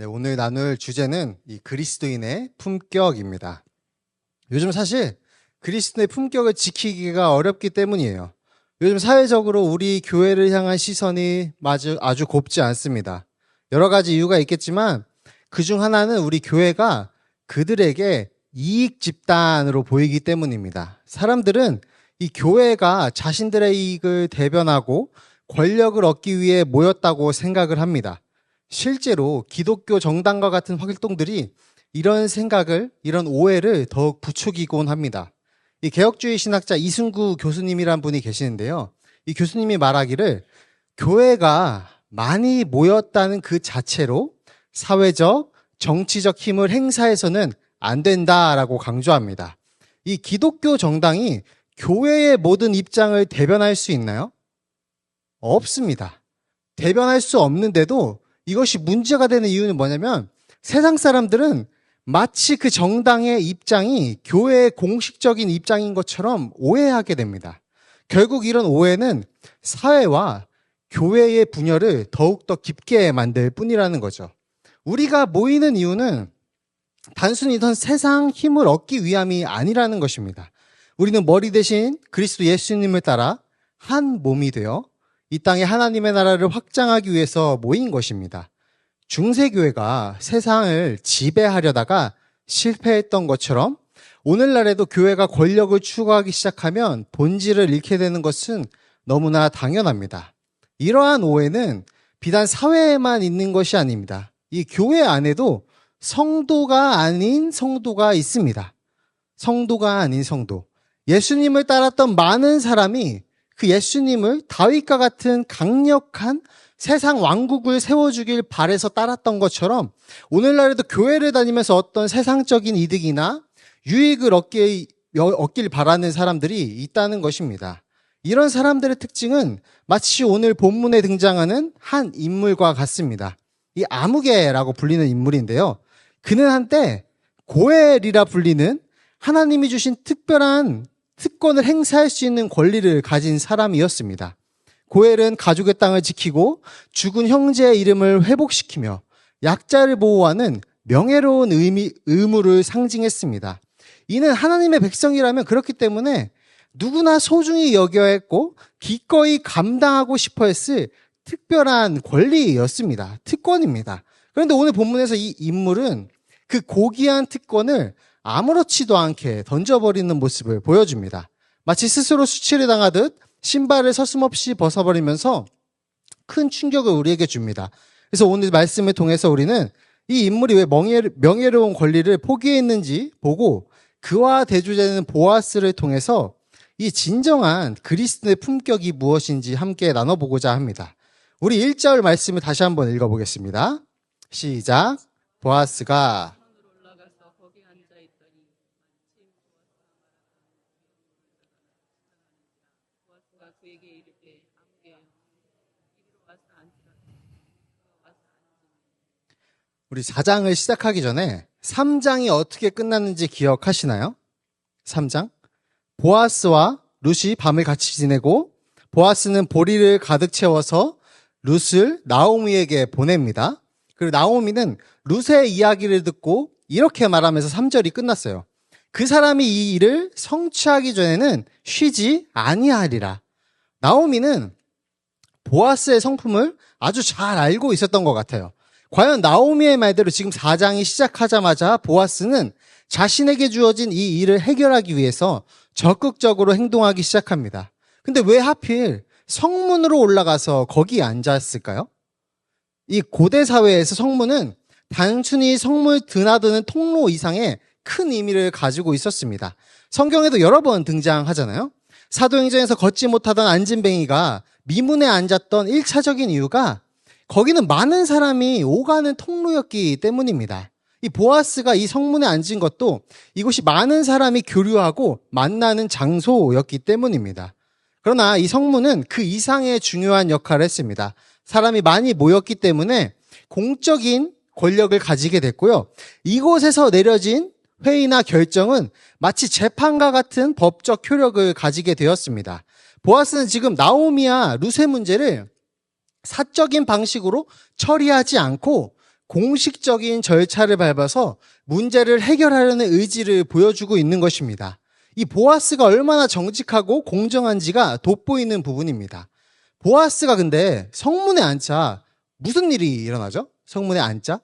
네, 오늘 나눌 주제는 이 그리스도인의 품격입니다. 요즘 사실 그리스도의 품격을 지키기가 어렵기 때문이에요. 요즘 사회적으로 우리 교회를 향한 시선이 아주 곱지 않습니다. 여러 가지 이유가 있겠지만 그중 하나는 우리 교회가 그들에게 이익 집단으로 보이기 때문입니다. 사람들은 이 교회가 자신들의 이익을 대변하고 권력을 얻기 위해 모였다고 생각을 합니다. 실제로 기독교 정당과 같은 활동들이 이런 생각을, 이런 오해를 더욱 부추기곤 합니다. 이 개혁주의 신학자 이승구 교수님이란 분이 계시는데요. 이 교수님이 말하기를 교회가 많이 모였다는 그 자체로 사회적, 정치적 힘을 행사해서는 안 된다라고 강조합니다. 이 기독교 정당이 교회의 모든 입장을 대변할 수 있나요? 없습니다. 대변할 수 없는데도 이것이 문제가 되는 이유는 뭐냐면 세상 사람들은 마치 그 정당의 입장이 교회의 공식적인 입장인 것처럼 오해하게 됩니다. 결국 이런 오해는 사회와 교회의 분열을 더욱더 깊게 만들 뿐이라는 거죠. 우리가 모이는 이유는 단순히 이런 세상 힘을 얻기 위함이 아니라는 것입니다. 우리는 머리 대신 그리스도 예수님을 따라 한 몸이 되어 이 땅에 하나님의 나라를 확장하기 위해서 모인 것입니다. 중세교회가 세상을 지배하려다가 실패했던 것처럼 오늘날에도 교회가 권력을 추구하기 시작하면 본질을 잃게 되는 것은 너무나 당연합니다. 이러한 오해는 비단 사회에만 있는 것이 아닙니다. 이 교회 안에도 성도가 아닌 성도가 있습니다. 성도가 아닌 성도. 예수님을 따랐던 많은 사람이 그 예수님을 다윗과 같은 강력한 세상 왕국을 세워주길 바래서 따랐던 것처럼 오늘날에도 교회를 다니면서 어떤 세상적인 이득이나 유익을 얻길 바라는 사람들이 있다는 것입니다. 이런 사람들의 특징은 마치 오늘 본문에 등장하는 한 인물과 같습니다. 이 아무개라고 불리는 인물인데요. 그는 한때 고엘이라 불리는 하나님이 주신 특별한 특권을 행사할 수 있는 권리를 가진 사람이었습니다. 고엘은 가족의 땅을 지키고 죽은 형제의 이름을 회복시키며 약자를 보호하는 명예로운 의무를 상징했습니다. 이는 하나님의 백성이라면 그렇기 때문에 누구나 소중히 여겨야 했고 기꺼이 감당하고 싶어 했을 특별한 권리였습니다. 특권입니다. 그런데 오늘 본문에서 이 인물은 그 고귀한 특권을 아무렇지도 않게 던져버리는 모습을 보여줍니다. 마치 스스로 수치를 당하듯 신발을 서슴없이 벗어버리면서 큰 충격을 우리에게 줍니다. 그래서 오늘 말씀을 통해서 우리는 이 인물이 왜 명예로운 권리를 포기했는지 보고 그와 대조되는 보아스를 통해서 이 진정한 그리스도의 품격이 무엇인지 함께 나눠보고자 합니다. 우리 1절 말씀을 다시 한번 읽어보겠습니다. 시작. 보아스가 우리 4장을 시작하기 전에 3장이 어떻게 끝났는지 기억하시나요? 3장. 보아스와 룻이 밤을 같이 지내고 보아스는 보리를 가득 채워서 룻을 나오미에게 보냅니다. 그리고 나오미는 룻의 이야기를 듣고 이렇게 말하면서 3절이 끝났어요. 그 사람이 이 일을 성취하기 전에는 쉬지 아니하리라. 나오미는 보아스의 성품을 아주 잘 알고 있었던 것 같아요. 과연 나오미의 말대로 지금 4장이 시작하자마자 보아스는 자신에게 주어진 이 일을 해결하기 위해서 적극적으로 행동하기 시작합니다. 근데 왜 하필 성문으로 올라가서 거기 앉았을까요? 이 고대 사회에서 성문은 단순히 성물 드나드는 통로 이상의 큰 의미를 가지고 있었습니다. 성경에도 여러 번 등장하잖아요. 사도행전에서 걷지 못하던 안진뱅이가 미문에 앉았던 1차적인 이유가 거기는 많은 사람이 오가는 통로였기 때문입니다. 이 보아스가 이 성문에 앉은 것도 이곳이 많은 사람이 교류하고 만나는 장소였기 때문입니다. 그러나 이 성문은 그 이상의 중요한 역할을 했습니다. 사람이 많이 모였기 때문에 공적인 권력을 가지게 됐고요. 이곳에서 내려진 회의나 결정은 마치 재판과 같은 법적 효력을 가지게 되었습니다. 보아스는 지금 나오미와 룻의 문제를 사적인 방식으로 처리하지 않고 공식적인 절차를 밟아서 문제를 해결하려는 의지를 보여주고 있는 것입니다. 이 보아스가 얼마나 정직하고 공정한지가 돋보이는 부분입니다. 보아스가 근데 성문에 앉자 무슨 일이 일어나죠? 성문에 앉자?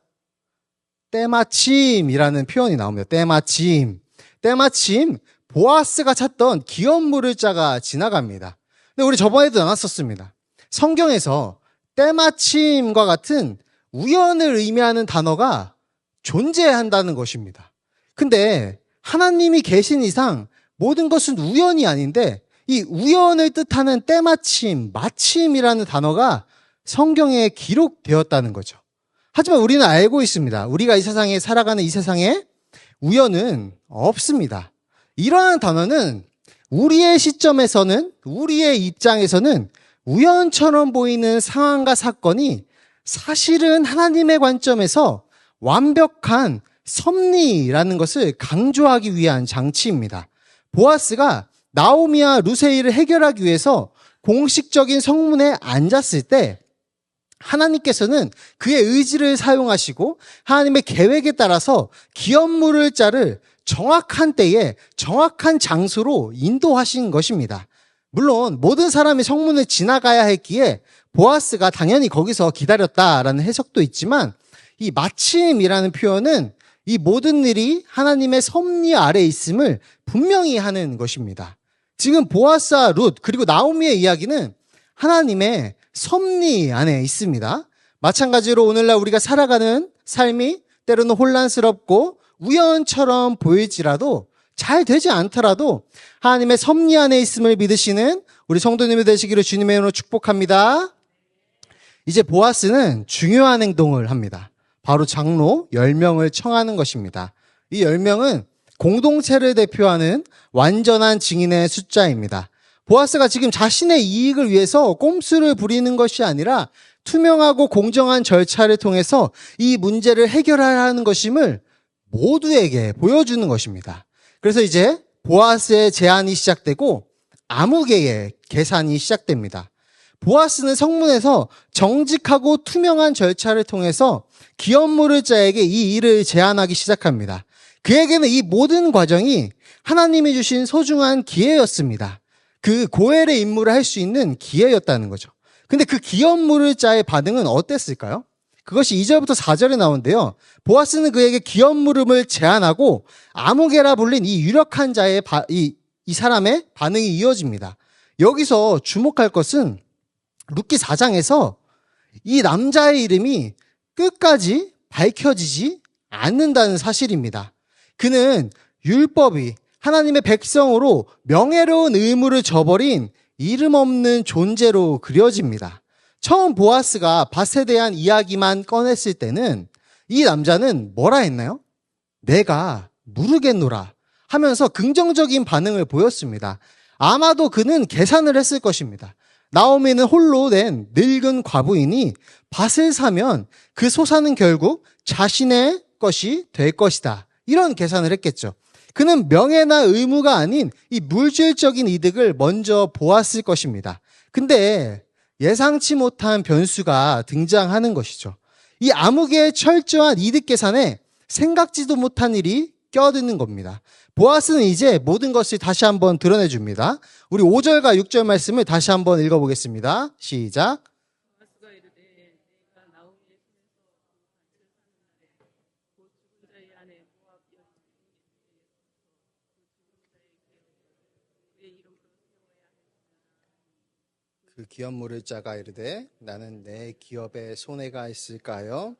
때마침이라는 표현이 나옵니다. 때마침. 때마침 보아스가 찾던 기업물을 자가 지나갑니다. 근데 우리 저번에도 나눴었습니다. 성경에서 때마침과 같은 우연을 의미하는 단어가 존재한다는 것입니다. 근데 하나님이 계신 이상 모든 것은 우연이 아닌데 이 우연을 뜻하는 때마침, 마침이라는 단어가 성경에 기록되었다는 거죠. 하지만 우리는 알고 있습니다. 우리가 이 세상에 살아가는 이 세상에 우연은 없습니다. 이러한 단어는 우리의 시점에서는, 우리의 입장에서는 우연처럼 보이는 상황과 사건이 사실은 하나님의 관점에서 완벽한 섭리라는 것을 강조하기 위한 장치입니다. 보아스가 나오미와 룻의 일을 해결하기 위해서 공식적인 성문에 앉았을 때 하나님께서는 그의 의지를 사용하시고 하나님의 계획에 따라서 기업물을 자를 정확한 때에 정확한 장소로 인도하신 것입니다. 물론 모든 사람이 성문을 지나가야 했기에 보아스가 당연히 거기서 기다렸다라는 해석도 있지만 이 마침이라는 표현은 이 모든 일이 하나님의 섭리 아래 있음을 분명히 하는 것입니다. 지금 보아스와 룻 그리고 나오미의 이야기는 하나님의 섭리 안에 있습니다. 마찬가지로 오늘날 우리가 살아가는 삶이 때로는 혼란스럽고 우연처럼 보일지라도 잘 되지 않더라도 하나님의 섭리 안에 있음을 믿으시는 우리 성도님이 되시기를 주님의 이름으로 축복합니다. 이제 보아스는 중요한 행동을 합니다. 바로 장로 10명을 청하는 것입니다. 이 10명은 공동체를 대표하는 완전한 증인의 숫자입니다. 보아스가 지금 자신의 이익을 위해서 꼼수를 부리는 것이 아니라 투명하고 공정한 절차를 통해서 이 문제를 해결하라는 것임을 모두에게 보여주는 것입니다. 그래서 이제 보아스의 제안이 시작되고 아무개의 계산이 시작됩니다. 보아스는 성문에서 정직하고 투명한 절차를 통해서 기업물을 자에게 이 일을 제안하기 시작합니다. 그에게는 이 모든 과정이 하나님이 주신 소중한 기회였습니다. 그 고엘의 임무를 할 수 있는 기회였다는 거죠. 근데 그 기업물을 자의 반응은 어땠을까요? 그것이 2절부터 4절에 나오는데요. 보아스는 그에게 기업물음을 제안하고 아무개라 불린 이 유력한 자의 이 사람의 반응이 이어집니다. 여기서 주목할 것은 룻기 4장에서 이 남자의 이름이 끝까지 밝혀지지 않는다는 사실입니다. 그는 율법이 하나님의 백성으로 명예로운 의무를 저버린 이름 없는 존재로 그려집니다. 처음 보아스가 밭에 대한 이야기만 꺼냈을 때는 이 남자는 뭐라 했나요? 내가 모르겠노라 하면서 긍정적인 반응을 보였습니다. 아마도 그는 계산을 했을 것입니다. 나오미는 홀로 된 늙은 과부인이 밭을 사면 그 소사는 결국 자신의 것이 될 것이다. 이런 계산을 했겠죠. 그는 명예나 의무가 아닌 이 물질적인 이득을 먼저 보았을 것입니다. 근데 예상치 못한 변수가 등장하는 것이죠. 이 아무개의 철저한 이득 계산에 생각지도 못한 일이 껴드는 겁니다. 보아스는 이제 모든 것을 다시 한번 드러내줍니다. 우리 5절과 6절 말씀을 다시 한번 읽어보겠습니다. 시작. 그 기업물을 자가 이르되 나는 내 기업에 손해가 있을까요?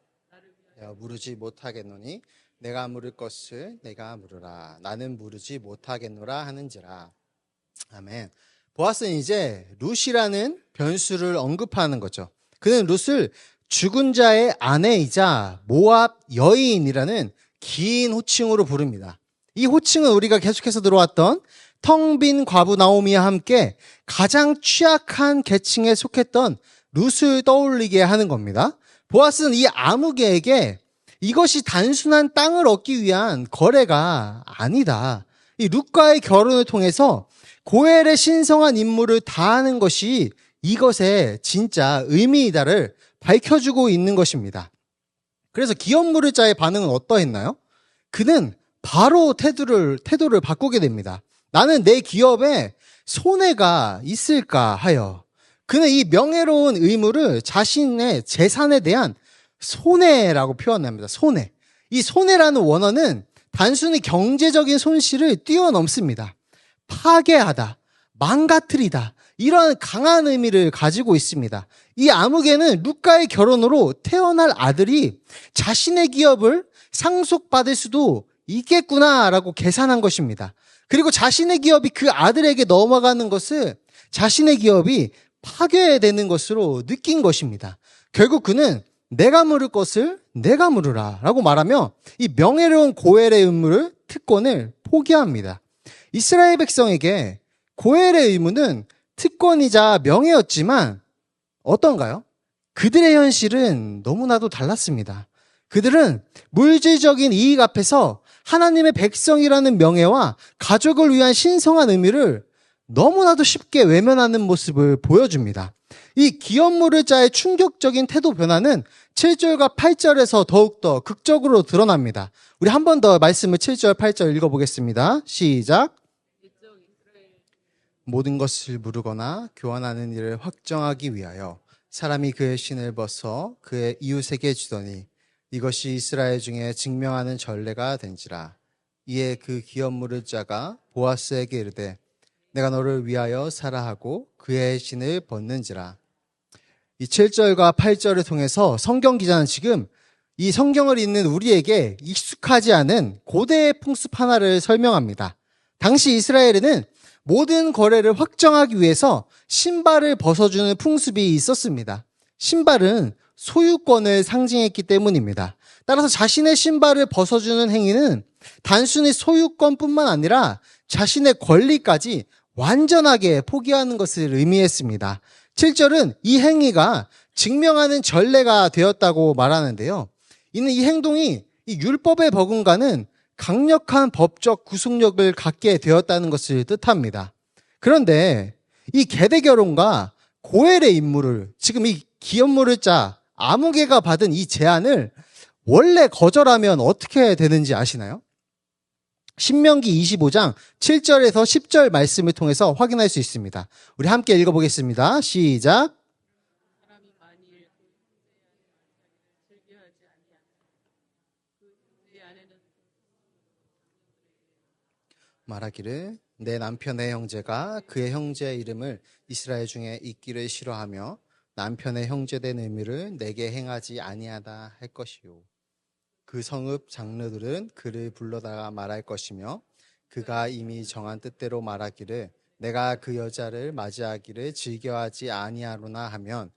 물으지 못하겠노니 내가 물을 것을 내가 물으라. 나는 물으지 못하겠노라 하는지라. 아멘. 보아스는 이제 룻이라는 변수를 언급하는 거죠. 그는 룻을 죽은 자의 아내이자 모압 여인이라는 긴 호칭으로 부릅니다. 이 호칭은 우리가 계속해서 들어왔던 텅 빈 과부 나오미와 함께 가장 취약한 계층에 속했던 룻을 떠올리게 하는 겁니다. 보아스는 이 아무개에게 이것이 단순한 땅을 얻기 위한 거래가 아니다. 이 룻과의 결혼을 통해서 고엘의 신성한 임무를 다하는 것이 이것의 진짜 의미이다를 밝혀주고 있는 것입니다. 그래서 기업 물을 자의 반응은 어떠했나요? 그는 바로 태도를 바꾸게 됩니다. 나는 내 기업에 손해가 있을까 하여. 그는 이 명예로운 의무를 자신의 재산에 대한 손해라고 표현합니다. 손해. 이 손해라는 원어는 단순히 경제적인 손실을 뛰어넘습니다. 파괴하다, 망가뜨리다, 이런 강한 의미를 가지고 있습니다. 이 아무개는 룻과의 결혼으로 태어날 아들이 자신의 기업을 상속받을 수도 있겠구나라고 계산한 것입니다. 그리고 자신의 기업이 그 아들에게 넘어가는 것을 자신의 기업이 파괴되는 것으로 느낀 것입니다. 결국 그는 내가 물을 것을 내가 물으라 라고 말하며 이 명예로운 고엘의 의무를, 특권을 포기합니다. 이스라엘 백성에게 고엘의 의무는 특권이자 명예였지만 어떤가요? 그들의 현실은 너무나도 달랐습니다. 그들은 물질적인 이익 앞에서 하나님의 백성이라는 명예와 가족을 위한 신성한 의미를 너무나도 쉽게 외면하는 모습을 보여줍니다. 이 기업 물을 자의 충격적인 태도 변화는 7절과 8절에서 더욱더 극적으로 드러납니다. 우리 한 번 더 말씀을 7절, 8절 읽어보겠습니다. 시작. 모든 것을 물으거나 교환하는 일을 확정하기 위하여 사람이 그의 신을 벗어 그의 이웃에게 주더니 이것이 이스라엘 중에 증명하는 전례가 된지라. 이에 그 기업 물을 자가 보아스에게 이르되 내가 너를 위하여 사라 하고 그의 신을 벗는지라. 이 7절과 8절을 통해서 성경 기자는 지금 이 성경을 읽는 우리에게 익숙하지 않은 고대의 풍습 하나를 설명합니다. 당시 이스라엘에는 모든 거래를 확정하기 위해서 신발을 벗어주는 풍습이 있었습니다. 신발은 소유권을 상징했기 때문입니다. 따라서 자신의 신발을 벗어주는 행위는 단순히 소유권뿐만 아니라 자신의 권리까지 완전하게 포기하는 것을 의미했습니다. 7절은 이 행위가 증명하는 전례가 되었다고 말하는데요. 이는 이 행동이 이 율법의 버금가는 강력한 법적 구속력을 갖게 되었다는 것을 뜻합니다. 그런데 이 계대 결혼과 고엘의 임무를, 지금 이 기업 물을 자 아무개가 받은 이 제안을 원래 거절하면 어떻게 되는지 아시나요? 신명기 25장 7절에서 10절 말씀을 통해서 확인할 수 있습니다. 우리 함께 읽어보겠습니다. 시작. 말하기를 내 남편의 형제가 그의 형제의 이름을 이스라엘 중에 있기를 싫어하며 남편의 형제된 의미를 내게 행하지 아니하다 할 것이요. 그 성읍 장로들은 그를 불러다가 말할 것이며 그가 이미 정한 뜻대로 말하기를 내가 그 여자를 맞이하기를 즐겨하지 아니하로나 하면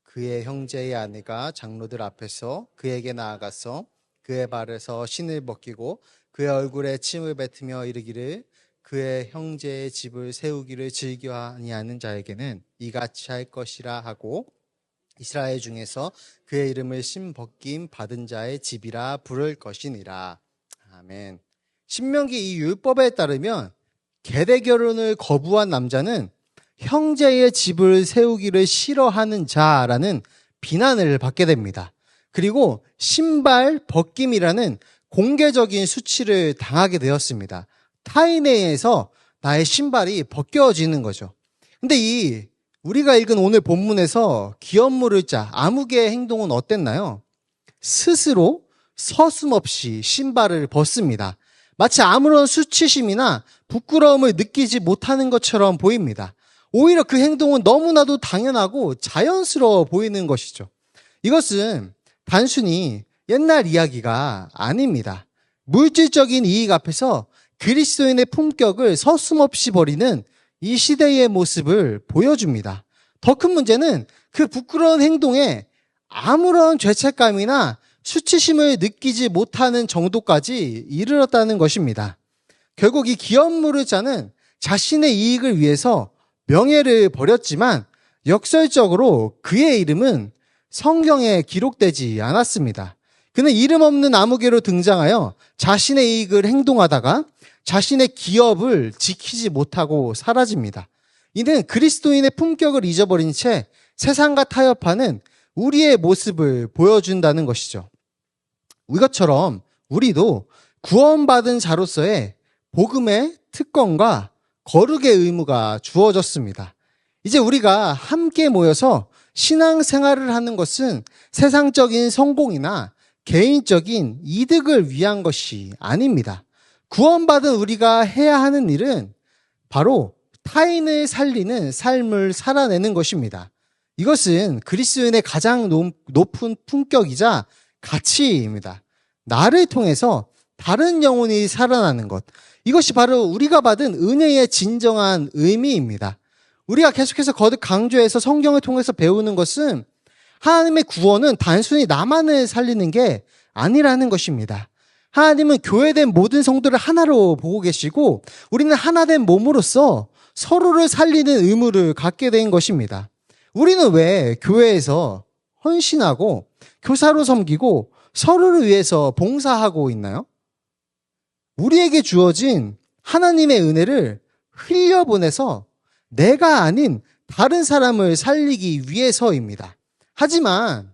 그의 형제의 아내가 장로들 앞에서 그에게 나아가서 그의 발에서 신을 벗기고 그의 얼굴에 침을 뱉으며 이르기를 그의 형제의 집을 세우기를 즐겨 아니하는 자에게는 이같이 할 것이라 하고 이스라엘 중에서 그의 이름을 신 벗김 받은 자의 집이라 부를 것이니라. 아멘. 신명기 이 율법에 따르면 계대 결혼을 거부한 남자는 형제의 집을 세우기를 싫어하는 자라는 비난을 받게 됩니다. 그리고 신발 벗김이라는 공개적인 수치를 당하게 되었습니다. 타인에 의해서 나의 신발이 벗겨지는 거죠. 근데 우리가 읽은 오늘 본문에서 기업 물을 자 아무개의 행동은 어땠나요? 스스로 서슴없이 신발을 벗습니다. 마치 아무런 수치심이나 부끄러움을 느끼지 못하는 것처럼 보입니다. 오히려 그 행동은 너무나도 당연하고 자연스러워 보이는 것이죠. 이것은 단순히 옛날 이야기가 아닙니다. 물질적인 이익 앞에서 그리스도인의 품격을 서슴없이 버리는 이 시대의 모습을 보여줍니다. 더 큰 문제는 그 부끄러운 행동에 아무런 죄책감이나 수치심을 느끼지 못하는 정도까지 이르렀다는 것입니다. 결국 이 기업 물을 자는 자신의 이익을 위해서 명예를 버렸지만 역설적으로 그의 이름은 성경에 기록되지 않았습니다. 그는 이름 없는 아무개로 등장하여 자신의 이익을 행동하다가 자신의 기업을 지키지 못하고 사라집니다. 이는 그리스도인의 품격을 잊어버린 채 세상과 타협하는 우리의 모습을 보여준다는 것이죠. 이것처럼 우리도 구원받은 자로서의 복음의 특권과 거룩의 의무가 주어졌습니다. 이제 우리가 함께 모여서 신앙생활을 하는 것은 세상적인 성공이나 개인적인 이득을 위한 것이 아닙니다. 구원받은 우리가 해야 하는 일은 바로 타인을 살리는 삶을 살아내는 것입니다. 이것은 그리스도인의 가장 높은 품격이자 가치입니다. 나를 통해서 다른 영혼이 살아나는 것. 이것이 바로 우리가 받은 은혜의 진정한 의미입니다. 우리가 계속해서 거듭 강조해서 성경을 통해서 배우는 것은 하나님의 구원은 단순히 나만을 살리는 게 아니라는 것입니다. 하나님은 교회된 모든 성도를 하나로 보고 계시고 우리는 하나된 몸으로서 서로를 살리는 의무를 갖게 된 것입니다. 우리는 왜 교회에서 헌신하고 교사로 섬기고 서로를 위해서 봉사하고 있나요? 우리에게 주어진 하나님의 은혜를 흘려보내서 내가 아닌 다른 사람을 살리기 위해서입니다. 하지만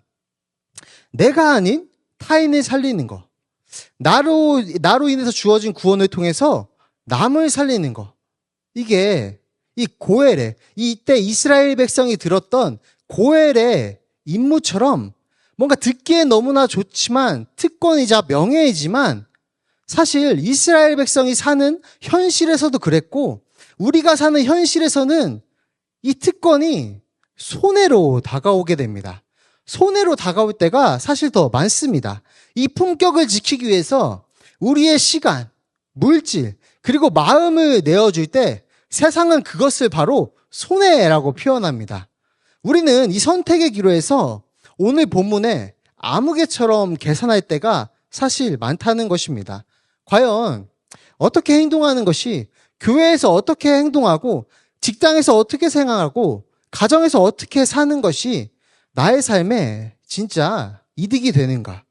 내가 아닌 타인을 살리는 것, 나로 인해서 주어진 구원을 통해서 남을 살리는 것, 이게 이 고엘의, 이때 이스라엘 백성이 들었던 고엘의 임무처럼 뭔가 듣기에 너무나 좋지만 특권이자 명예이지만 사실 이스라엘 백성이 사는 현실에서도 그랬고 우리가 사는 현실에서는 이 특권이 손해로 다가오게 됩니다. 손해로 다가올 때가 사실 더 많습니다. 이 품격을 지키기 위해서 우리의 시간, 물질, 그리고 마음을 내어줄 때 세상은 그것을 바로 손해라고 표현합니다. 우리는 이 선택의 기로에서 오늘 본문에 아무개처럼 계산할 때가 사실 많다는 것입니다. 과연 어떻게 행동하는 것이 교회에서 어떻게 행동하고 직장에서 어떻게 생활하고 가정에서 어떻게 사는 것이 나의 삶에 진짜 이득이 되는가?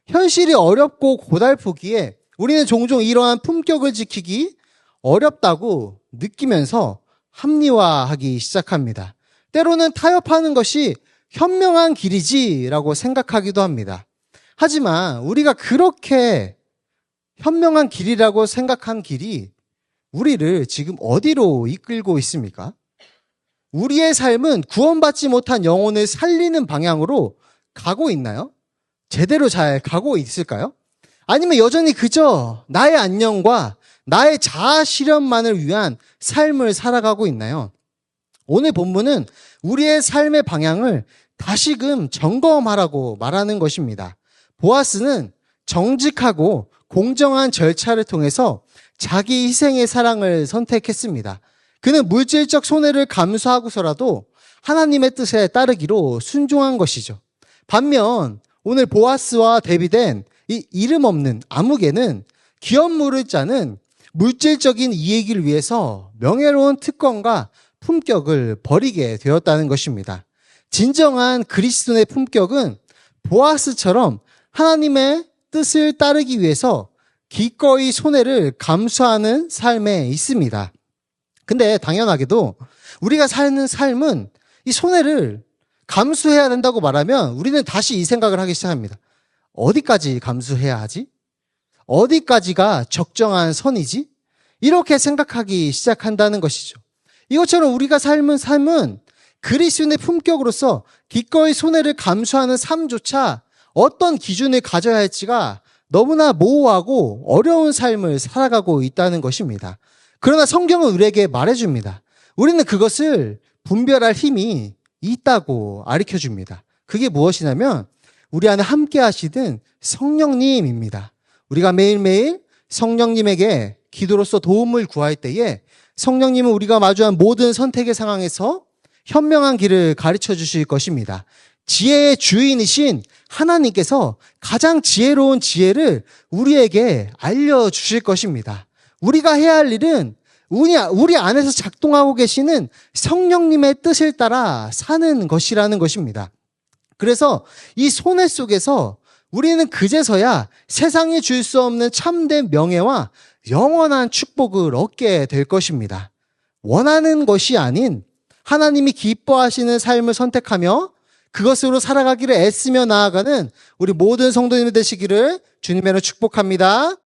현실이 어렵고 고달프기에 우리는 종종 이러한 품격을 지키기 어렵다고 느끼면서 합리화하기 시작합니다. 때로는 타협하는 것이 현명한 길이지라고 생각하기도 합니다. 하지만 우리가 그렇게 현명한 길이라고 생각한 길이 우리를 지금 어디로 이끌고 있습니까? 우리의 삶은 구원받지 못한 영혼을 살리는 방향으로 가고 있나요? 제대로 잘 가고 있을까요? 아니면 여전히 그저 나의 안녕과 나의 자아 실현만을 위한 삶을 살아가고 있나요? 오늘 본문은 우리의 삶의 방향을 다시금 점검하라고 말하는 것입니다. 보아스는 정직하고 공정한 절차를 통해서 자기 희생의 사랑을 선택했습니다. 그는 물질적 손해를 감수하고서라도 하나님의 뜻에 따르기로 순종한 것이죠. 반면 오늘 보아스와 대비된 이 이름 없는 아무개는 기업 물을 자는 물질적인 이익을 위해서 명예로운 특권과 품격을 버리게 되었다는 것입니다. 진정한 그리스도의 품격은 보아스처럼 하나님의 뜻을 따르기 위해서 기꺼이 손해를 감수하는 삶에 있습니다. 근데 당연하게도 우리가 사는 삶은 이 손해를 감수해야 된다고 말하면 우리는 다시 이 생각을 하기 시작합니다. 어디까지 감수해야 하지? 어디까지가 적정한 선이지? 이렇게 생각하기 시작한다는 것이죠. 이것처럼 우리가 삶은 삶은 그리스도인의 품격으로서 기꺼이 손해를 감수하는 삶조차 어떤 기준을 가져야 할지가 너무나 모호하고 어려운 삶을 살아가고 있다는 것입니다. 그러나 성경은 우리에게 말해줍니다. 우리는 그것을 분별할 힘이 있다고 가르쳐줍니다. 그게 무엇이냐면 우리 안에 함께 하시는 성령님입니다. 우리가 매일매일 성령님에게 기도로서 도움을 구할 때에 성령님은 우리가 마주한 모든 선택의 상황에서 현명한 길을 가르쳐 주실 것입니다. 지혜의 주인이신 하나님께서 가장 지혜로운 지혜를 우리에게 알려주실 것입니다. 우리가 해야 할 일은 우리 안에서 작동하고 계시는 성령님의 뜻을 따라 사는 것이라는 것입니다. 그래서 이 손해 속에서 우리는 그제서야 세상이 줄 수 없는 참된 명예와 영원한 축복을 얻게 될 것입니다. 원하는 것이 아닌 하나님이 기뻐하시는 삶을 선택하며 그것으로 살아가기를 애쓰며 나아가는 우리 모든 성도님들 되시기를 주님의 이름으로 축복합니다.